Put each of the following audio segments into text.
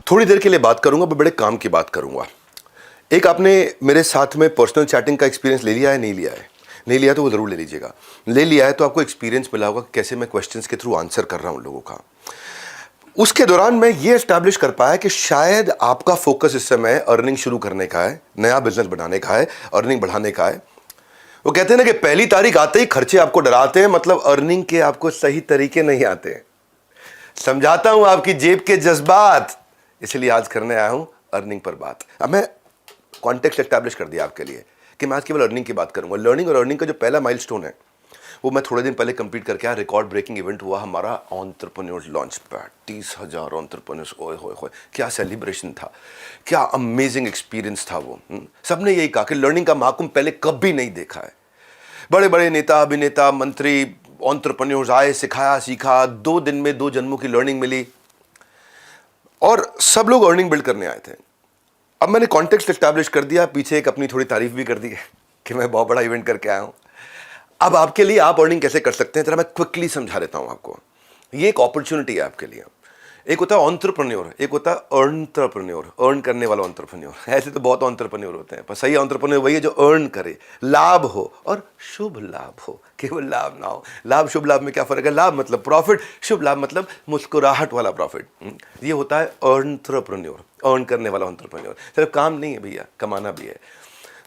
थोड़ी देर के लिए बात करूंगा, बड़े काम की बात करूंगा। एक आपने मेरे साथ में पर्सनल चैटिंग का एक्सपीरियंस ले लिया है, नहीं लिया है? नहीं लिया तो वो ज़रूर ले लीजिएगा। ले लिया है तो आपको एक्सपीरियंस मिला होगा कैसे मैं क्वेश्चंस के थ्रू आंसर कर रहा हूं लोगों का। उसके दौरान मैं ये एस्टैब्लिश कर पाया कि शायद आपका फोकस इस समय अर्निंग शुरू करने का है, नया बिजनेस बढ़ाने का है, अर्निंग बढ़ाने का है। वो कहते हैं ना कि पहली तारीख आते ही खर्चे आपको डराते हैं, मतलब अर्निंग के आपको सही तरीके नहीं आते। समझाता हूं आपकी जेब के जज्बात, इसलिए आज करने आया हूं अर्निंग पर बात। अब मैं कॉन्टेक्स्ट एस्टैब्लिश कर दिया आपके लिए कि मैं आज केवल अर्निंग की बात करूंगा। लर्निंग और अर्निंग का जो पहला माइलस्टोन है वो मैं थोड़े दिन पहले कंप्लीट करके आया। रिकॉर्ड ब्रेकिंग इवेंट हुआ हमारा एंटरप्रेन्योर्स लॉन्च पैड। 30,000 एंटरप्रेन्योर्स, ओए होए होए क्या सेलिब्रेशन था, क्या अमेजिंग एक्सपीरियंस था वो। सबने यही कहा कि लर्निंग का महाकुंभ पहले कभी नहीं देखा है। बड़े बड़े नेता, अभिनेता, मंत्री, एंटरप्रेन्योर्स आए, सिखाया, सीखा। 2 दिन में 2 जन्मों की लर्निंग मिली और सब लोग अर्निंग बिल्ड करने आए थे। अब मैंने कॉन्टेक्स्ट एस्टैब्लिश कर दिया, पीछे एक अपनी थोड़ी तारीफ भी कर दी कि मैं बहुत बड़ा इवेंट करके आया हूं। अब आपके लिए आप अर्निंग कैसे कर सकते हैं, जरा मैं क्विकली समझा देता हूं आपको। ये एक अपॉर्चुनिटी है आपके लिए। एक होता है एंटरप्रेन्योर, एक होता है एंटरप्रेन्योर, अर्न करने वाला एंटरप्रेन्योर। ऐसे तो बहुत एंटरप्रेन्योर होते हैं, पर सही एंटरप्रेन्योर वही है जो अर्न करे, लाभ हो और शुभ लाभ हो, केवल लाभ ना हो। लाभ शुभ लाभ में क्या फर्क है? लाभ मतलब प्रॉफिट, शुभ लाभ मतलब मुस्कुराहट वाला प्रॉफिट। ये होता है एंटरप्रेन्योर, अर्न करने वाला एंटरप्रेन्योर। सिर्फ काम नहीं है भैया, कमाना भी है।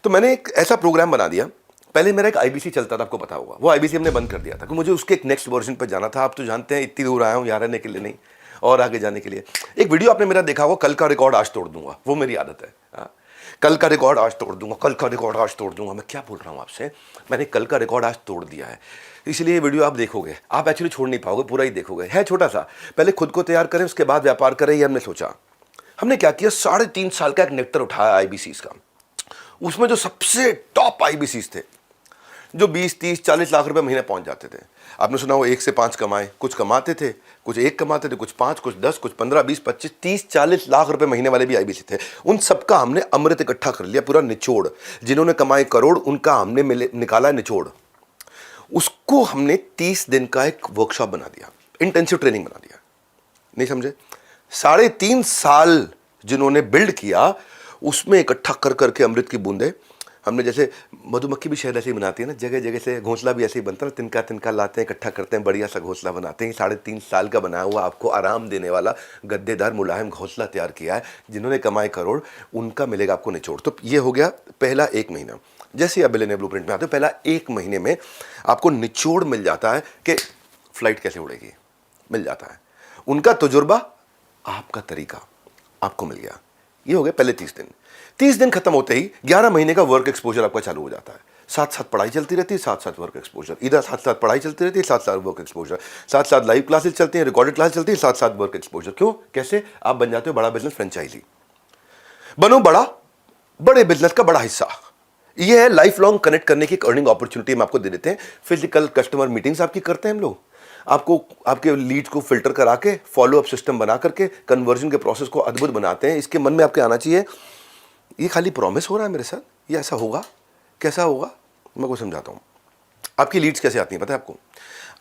तो मैंने एक ऐसा प्रोग्राम बना दिया। पहले मेरा एक आईबीसी चलता था, आपको पता होगा। वो आईबीसी हमने बंद कर दिया था क्योंकि मुझे उसके एक नेक्स्ट वर्जन पर जाना था। आप तो जानते हैं इतनी दूर आया हूं यहाँ रहने के लिए नहीं, और आगे जाने के लिए। एक वीडियो आपने मेरा देखा होगा, कल का रिकॉर्ड आज तोड़ दूंगा। वो मेरी आदत है। कल का रिकॉर्ड आज तोड़ दूंगा, कल का रिकॉर्ड आज तोड़ दूंगा। मैं क्या बोल रहा हूं आपसे, मैंने कल का रिकॉर्ड आज तोड़ दिया है। इसलिए ये वीडियो आप देखोगे, आप एक्चुअली छोड़ नहीं पाओगे, पूरा ही देखोगे। है छोटा सा, पहले खुद को तैयार करें, उसके बाद व्यापार करें, ये हमने सोचा। हमने क्या किया, 3.5 साल का एक नेक्टर उठाया आईबीसीज का। उसमें जो सबसे टॉप आईबीसीज थे, जो 20, 30, 40 लाख रुपए महीने पहुंच जाते थे। आपने सुना वो 1 से 5 कमाए, कुछ कमाते थे, कुछ 1 कमाते थे, कुछ 5, कुछ 10, कुछ 15, 20, 25, 30, 40 लाख रुपए महीने वाले भी आईबीसी थे। उन सबका हमने अमृत इकट्ठा कर लिया, पूरा निचोड़। जिन्होंने कमाए करोड़, उनका हमने निकाला निचोड़। उसको हमने 30 दिन का एक वर्कशॉप बना दिया, इंटेंसिव ट्रेनिंग बना दिया। नहीं समझे? 3.5 साल जिन्होंने बिल्ड किया, उसमें इकट्ठा कर करके अमृत की बूंदे हमने, जैसे मधुमक्खी भी शहद ऐसे ही बनाती है ना, जगह जगह से घोंसला भी ऐसे ही बनता है, तिनका तिनका लाते हैं, इकट्ठा करते हैं, बढ़िया सा घोंसला बनाते हैं। 3.5 साल का बनाया हुआ, आपको आराम देने वाला गद्देदार मुलायम घोंसला तैयार किया है। जिन्होंने कमाए करोड़, उनका मिलेगा आपको निचोड़। तो ये हो गया पहला 1 महीना। जैसे आप बिलियनियर ब्लूप्रिंट में आते हो, पहला 1 महीने में आपको निचोड़ मिल जाता है कि फ्लाइट कैसे उड़ेगी, मिल जाता है। उनका तजुर्बा, आपका तरीका आपको मिल गया। ये हो गए पहले 30 दिन। 30 दिन खत्म होते ही 11 महीने का वर्क एक्सपोजर आपका चालू हो जाता है। साथ साथ पढ़ाई चलती रहती है, साथ साथ वर्क एक्सपोजर। इधर साथ साथ पढ़ाई चलती रहती है, साथ साथ वर्क एक्सपोजर। साथ साथ लाइव क्लासेस चलती हैं, रिकॉर्डेड क्लास चलती है, साथ साथ वर्क एक्सपोजर। क्यों? कैसे? आप बन जाते हो बड़ा बिजनेस फ्रेंचाइजी। बनो बड़ा, बड़े बिजनेस का बड़ा हिस्सा। ये है लाइफ लॉन्ग कनेक्ट करने की एक अर्निंग अपॉर्चुनिटी हम आपको दे देते हैं। फिजिकल कस्टमर मीटिंग्स आपकी करते हैं हम लोग, आपको आपके लीड्स को फिल्टर करा के, फॉलो अप सिस्टम बना करके कन्वर्जन के प्रोसेस को अद्भुत बनाते हैं। इसके मन में आपके आना चाहिए, ये खाली प्रॉमिस हो रहा है मेरे साथ, ये ऐसा होगा? कैसा होगा? मैं को समझाता हूँ। आपकी लीड्स कैसे आती हैं पता है आपको?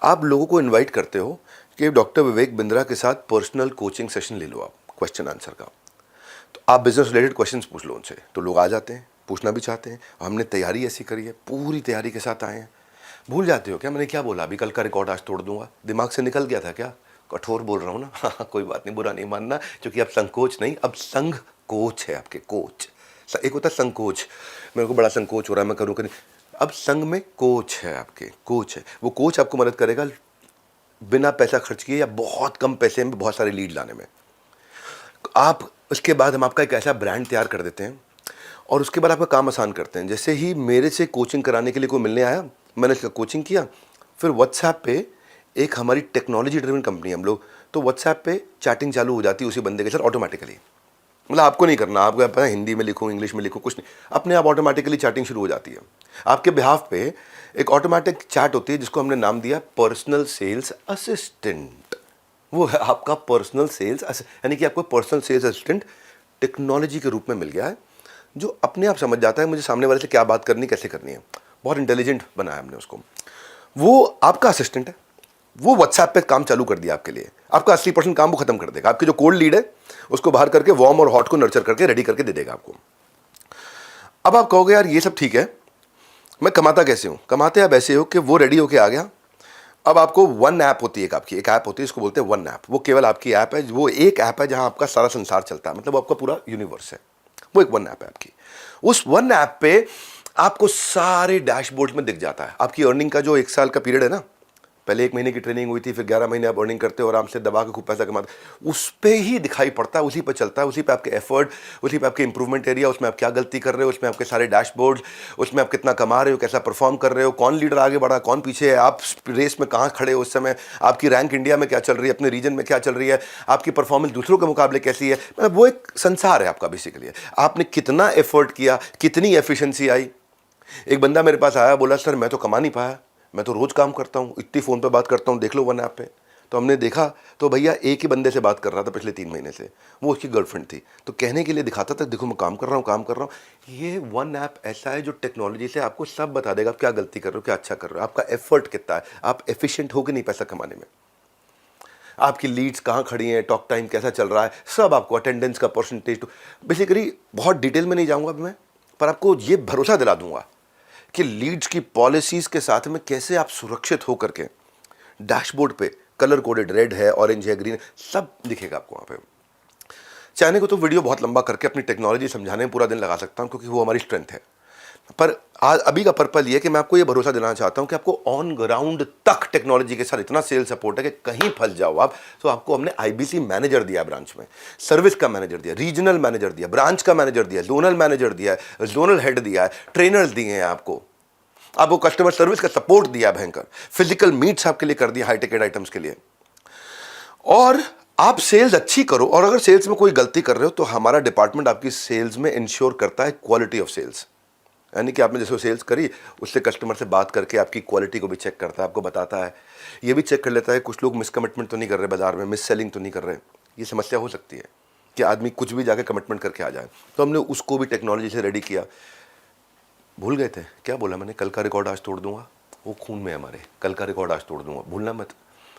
आप लोगों को इनवाइट करते हो कि डॉक्टर विवेक बिंद्रा के साथ पर्सनल कोचिंग सेशन ले लो, आप क्वेश्चन आंसर का। तो आप बिजनेस रिलेटेड क्वेश्चंस पूछ लो उनसे, तो लोग आ जाते हैं, पूछना भी चाहते हैं। हमने तैयारी ऐसी करी है, पूरी तैयारी के साथ आए हैं। भूल जाते हो क्या मैंने क्या बोला? अभी कल का रिकॉर्ड आज तोड़ दूंगा, दिमाग से निकल गया था क्या? कठोर बोल रहा हूँ ना? हाँ, कोई बात नहीं, बुरा नहीं मानना, क्योंकि अब संकोच नहीं, अब संघ कोच है आपके, कोच। एक होता है संकोच, मेरे को बड़ा संकोच हो रहा है, मैं करूँ कि नहीं। अब संघ में कोच है आपके, कोच है। वो कोच आपको मदद करेगा बिना पैसा खर्च किए या बहुत कम पैसे में बहुत सारे लीड लाने में। आप उसके बाद हम आपका एक ऐसा ब्रांड तैयार कर देते हैं और उसके बाद आपका काम आसान करते हैं। जैसे ही मेरे से कोचिंग कराने के लिए कोई मिलने आया, मैंने उसका कोचिंग किया, फिर व्हाट्सएप पे एक हमारी टेक्नोलॉजी ड्रिवन कंपनी हम लोग, तो व्हाट्सएप पे चैटिंग चालू हो जाती है उसी बंदे के साथ ऑटोमेटिकली। मतलब आपको नहीं करना, आपको पता है हिंदी में लिखूँ, इंग्लिश में लिखूँ, कुछ नहीं, अपने आप ऑटोमेटिकली चैटिंग शुरू हो जाती है। आपके बिहाफ पे एक ऑटोमेटिक चैट होती है जिसको हमने नाम दिया पर्सनल सेल्स असिस्टेंट। वो है आपका पर्सनल सेल्स, यानी कि आपको पर्सनल सेल्स असिस्टेंट टेक्नोलॉजी के रूप में मिल गया है, जो अपने आप समझ जाता है मुझे सामने वाले से क्या बात करनी, कैसे करनी है। बहुत इंटेलिजेंट बनाया हमने उसको। वो आपका असिस्टेंट है, वो व्हाट्सएप पे काम चालू कर दिया आपके लिए, आपका 80% काम वो खत्म कर देगा। आपकी जो कोल्ड लीड है उसको बाहर करके वार्म और हॉट को नर्चर करके रेडी करके दे देगा आपको। अब आप कहोगे यार ये सब ठीक है, मैं कमाता कैसे हूँ? कमाते आप ऐसे हो कि वो रेडी होके आ गया, अब आपको वन ऐप होती है, एक ऐप होती है, इसको बोलते हैं वन ऐप। वो केवल आपकी ऐप है, वो एक ऐप है जहां आपका सारा संसार चलता है, मतलब वो आपका पूरा यूनिवर्स है। वो एक वन ऐप है आपकी। उस वन ऐप पे आपको सारे डैशबोर्ड में दिख जाता है आपकी अर्निंग का जो 1 साल का पीरियड है ना, पहले 1 महीने की ट्रेनिंग हुई थी, फिर 11 महीने आप अर्निंग करते हो, आराम से दबा के खूब पैसा कमाते, उस पे ही दिखाई पड़ता है, उसी पे चलता है, उसी पे आपके एफर्ट, उसी पे आपके इंप्रूवमेंट एरिया, उसमें आप क्या गलती कर रहे हो, उसमें आपके सारे डैशबोर्ड, उसमें आप कितना कमा रहे हो, कैसा परफॉर्म कर रहे हो, कौन लीडर आगे बढ़ा, कौन पीछे है, आप रेस में कहाँ खड़े हो उस समय, आपकी रैंक इंडिया में क्या चल रही है, अपने रीजन में क्या चल रही है, आपकी परफॉर्मेंस दूसरों के मुकाबले कैसी है। मतलब वो एक संसार है आपका बेसिकली। आपने कितना एफर्ट किया, कितनी एफिशिएंसी आई। एक बंदा मेरे पास आया, बोला सर मैं तो कमा नहीं पाया, मैं तो रोज़ काम करता हूँ, इतनी फ़ोन पे बात करता हूँ, देख लो वन ऐप पे। तो हमने देखा तो भैया एक ही बंदे से बात कर रहा था पिछले 3 महीने से, वो उसकी गर्लफ्रेंड थी। तो कहने के लिए दिखाता था देखो मैं काम कर रहा हूँ, काम कर रहा हूँ। ये वन ऐप ऐसा है जो टेक्नोलॉजी से आपको सब बता देगा, आप क्या गलती कर रहे हो, क्या अच्छा कर रहे हो, आपका एफर्ट कितना है, आप एफिशिएंट हो कि नहीं पैसा कमाने में, आपकी लीड्स कहाँ खड़ी हैं, टॉक टाइम कैसा चल रहा है, सब आपको, अटेंडेंस का परसेंटेज। तो बेसिकली बहुत डिटेल में नहीं जाऊँगा मैं, पर आपको ये भरोसा दिला दूंगा कि लीड्स की पॉलिसीज के साथ में कैसे आप सुरक्षित होकर के डैशबोर्ड पे कलर कोडेड, रेड है, ऑरेंज है, ग्रीन है, सब दिखेगा आपको वहाँ पे। चाहने को तो वीडियो बहुत लंबा करके अपनी टेक्नोलॉजी समझाने में पूरा दिन लगा सकता हूँ, क्योंकि वो हमारी स्ट्रेंथ है। पर आज अभी का पर्पल ये कि मैं आपको ये भरोसा दिलाना चाहता हूँ कि आपको ऑन ग्राउंड तक टेक्नोलॉजी के साथ इतना सेल सपोर्ट है कि कहीं फंस जाओ आप तो आपको हमने आईबीसी मैनेजर दिया ब्रांच में, सर्विस का मैनेजर दिया, रीजनल मैनेजर दिया, ब्रांच का मैनेजर दिया, जोनल मैनेजर दिया है, जोनल हेड दिया है, ट्रेनर्स दिए हैं आपको कस्टमर सर्विस का सपोर्ट दिया भयंकर, फिजिकल मीट्स आपके लिए कर दिया हाई टिकट आइटम्स के लिए। और आप सेल्स अच्छी करो, और अगर सेल्स में कोई गलती कर रहे हो तो हमारा डिपार्टमेंट आपकी सेल्स में इंश्योर करता है क्वालिटी ऑफ सेल्स। यानी कि आपने जैसे सेल्स करी, उससे कस्टमर से बात करके आपकी क्वालिटी को भी चेक करता है, आपको बताता है, ये भी चेक कर लेता है कुछ लोग मिस कमिटमेंट तो नहीं कर रहे बाजार में, मिस सेलिंग तो नहीं कर रहे। ये समस्या हो सकती है कि आदमी कुछ भी जाके कमिटमेंट करके आ जाए, तो हमने उसको भी टेक्नोलॉजी से रेडी किया। भूल गए थे क्या बोला मैंने? कल का रिकॉर्ड आज तोड़ दूंगा, वो खून में हमारे, कल का रिकॉर्ड आज तोड़ दूंगा, भूलना मत।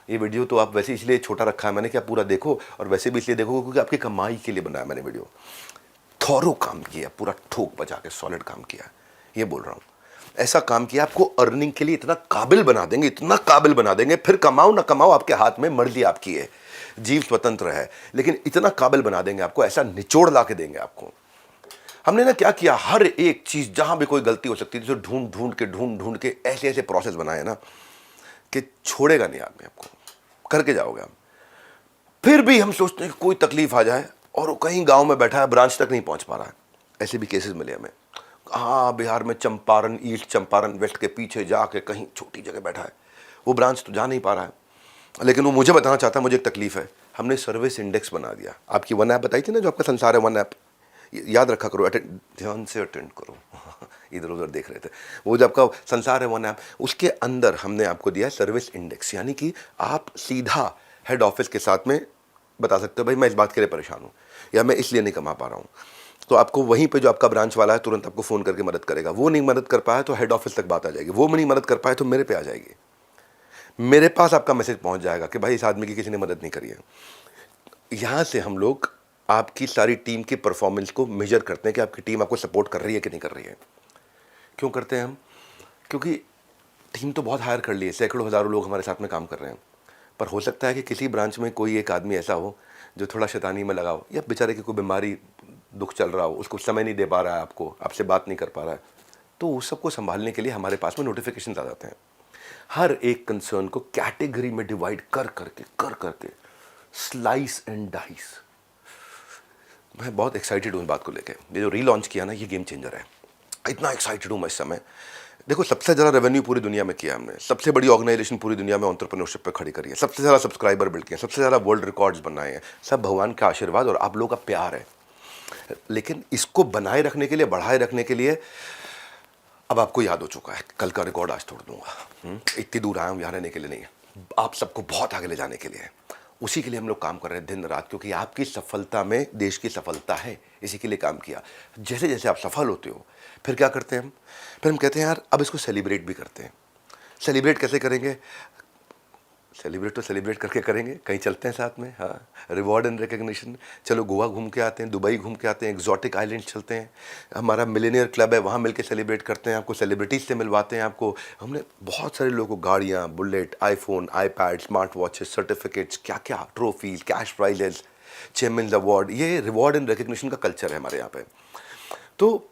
ये वीडियो तो आप वैसे इसलिए छोटा रखा है मैंने, क्या पूरा देखो, और वैसे भी इसलिए देखो क्योंकि आपकी कमाई के लिए बनाया मैंने वीडियो। थॉरो काम किया, पूरा ठोक बजा के सॉलिड काम किया, ये बोल रहा हूँ। ऐसा काम किया आपको अर्निंग के लिए इतना काबिल बना देंगे, इतना काबिल बना देंगे, फिर कमाओ ना कमाओ आपके हाथ में, मर्जी आपकी है, जीव स्वतंत्र है, लेकिन इतना काबिल बना देंगे आपको, ऐसा निचोड़ ला के देंगे आपको। हमने ना क्या किया, हर एक चीज जहां भी कोई गलती हो सकती थी तो ढूंढ ढूंढ के ऐसे ऐसे प्रोसेस बनाए ना कि छोड़ेगा नहीं आदमी, आपको करके जाओगे आप। फिर भी हम सोचते हैं कि कोई तकलीफ आ जाए और वो कहीं गांव में बैठा है, ब्रांच तक नहीं पहुंच पा रहा है। ऐसे भी केसेस मिले हमें। हाँ, बिहार में चंपारण, ईस्ट चंपारण वेस्ट के पीछे जाके कहीं छोटी जगह बैठा है, वो ब्रांच तो जा नहीं पा रहा है, लेकिन वो मुझे बताना चाहता है मुझे एक तकलीफ है। हमने सर्विस इंडेक्स बना दिया। आपकी वन ऐप बताई थी ना जो आपका संसार है, वन ऐप याद रखा करो, ध्यान से अटेंड करो इधर उधर देख रहे थे, वो जो आपका संसार है वन ऐप, उसके अंदर हमने आपको दिया सर्विस इंडेक्स। यानी कि आप सीधा हेड ऑफिस के साथ में बता सकते हो भाई मैं इस बात के लिए परेशान हूँ, या मैं इसलिए नहीं कमा पा रहा हूँ, तो आपको वहीं पे जो आपका ब्रांच वाला है तुरंत आपको फ़ोन करके मदद करेगा। वो नहीं मदद कर पाया तो हेड ऑफिस तक बात आ जाएगी, वो नहीं मदद कर पाए तो मेरे पे आ जाएगी, मेरे पास आपका मैसेज पहुंच जाएगा कि भाई इस आदमी की किसी ने मदद नहीं करी है। यहाँ से हम लोग आपकी सारी टीम की परफॉर्मेंस को मेजर करते हैं कि आपकी टीम आपको सपोर्ट कर रही है कि नहीं कर रही है। क्यों करते हैं हम? क्योंकि टीम तो बहुत हायर कर ली है, सैकड़ों हज़ारों लोग हमारे साथ में काम कर रहे हैं, पर हो सकता है कि किसी ब्रांच में कोई एक आदमी ऐसा हो जो थोड़ा शैतानी में लगा हो, या बेचारे की कोई बीमारी दुख चल रहा हो, उसको समय नहीं दे पा रहा है, आपसे बात नहीं कर पा रहा है, तो उस सबको संभालने के लिए हमारे पास में नोटिफिकेशन आ जाते हैं। हर एक कंसर्न को कैटेगरी में डिवाइड कर करके स्लाइस एंड डाइस। मैं बहुत एक्साइटेड हूँ इस बात को लेके। ये जो रीलॉन्च किया ना, ये गेम चेंजर है। इतना एक्साइटेड हूँ मैं इस समय। देखो, सबसे ज़्यादा रेवेन्यू पूरी दुनिया में किया हमने, सबसे बड़ी ऑर्गेनाइजेशन पूरी दुनिया में एंटरप्रेन्योरशिप पे खड़ी करी है, सबसे ज़्यादा सब्सक्राइबर बिल्ड किए, सबसे ज़्यादा वर्ल्ड रिकॉर्ड्स बनाए हैं। सब भगवान का आशीर्वाद और आप लोगों का प्यार है। लेकिन इसको बनाए रखने के लिए, बढ़ाए रखने के लिए अब आपको याद हो चुका है, कल का रिकॉर्ड आज तोड़ दूंगा। इतनी दूर आया हूँ यहाँ रहने के लिए नहीं, आप सबको बहुत आगे ले जाने के लिए। उसी के लिए हम लोग काम कर रहे हैं दिन रात, क्योंकि आपकी सफलता में देश की सफलता है, इसी के लिए काम किया। जैसे जैसे आप सफल होते हो, फिर क्या करते हैं हम? फिर हम कहते हैं यार अब इसको सेलिब्रेट भी करते हैं। सेलिब्रेट कैसे करेंगे? सेलिब्रेट तो सेलिब्रेट करके करेंगे, कहीं चलते हैं साथ में। हाँ, रिवॉर्ड एंड रिकग्निशन, चलो गोवा घूम के आते हैं, दुबई घूम के आते हैं, एक्जॉटिक आइलैंड चलते हैं, हमारा मिलेनियर क्लब है वहाँ मिलके सेलिब्रेट करते हैं, आपको सेलिब्रिटीज से मिलवाते हैं। आपको हमने बहुत सारे लोगों को गाड़ियाँ, bullet, iPhone, iPad, smart watches, certificates, क्या क्या, trophies, cash prices, chairman award, ये रिवॉर्ड एंड रिकग्निशन का कल्चर है हमारे यहाँ पे। तो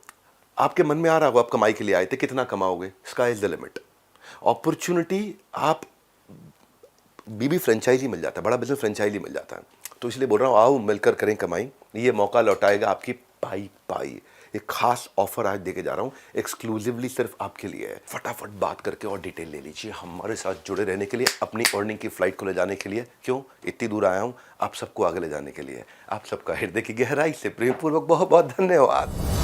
आपके मन में आ रहा होगा आप कमाई के लिए आए थे, कितना कमाओगे, sky is the limit. Opportunity, आप बीबी फ्रेंचाइजी मिल जाता है, बड़ा बिजनेस फ्रेंचाइजी मिल जाता है। तो इसलिए बोल रहा हूँ आओ मिलकर करें कमाई, ये मौका लौटाएगा आपकी पाई पाई। एक खास ऑफर आज देके जा रहा हूँ, एक्सक्लूसिवली सिर्फ आपके लिए है। फटाफट बात करके और डिटेल ले लीजिए हमारे साथ जुड़े रहने के लिए, अपनी अर्निंग की फ्लाइट को ले जाने के लिए। क्यों इतनी दूर आया हूँ, आप सबको आगे ले जाने के लिए। आप सबका हृदय की गहराई से प्रेमपूर्वक बहुत बहुत धन्यवाद।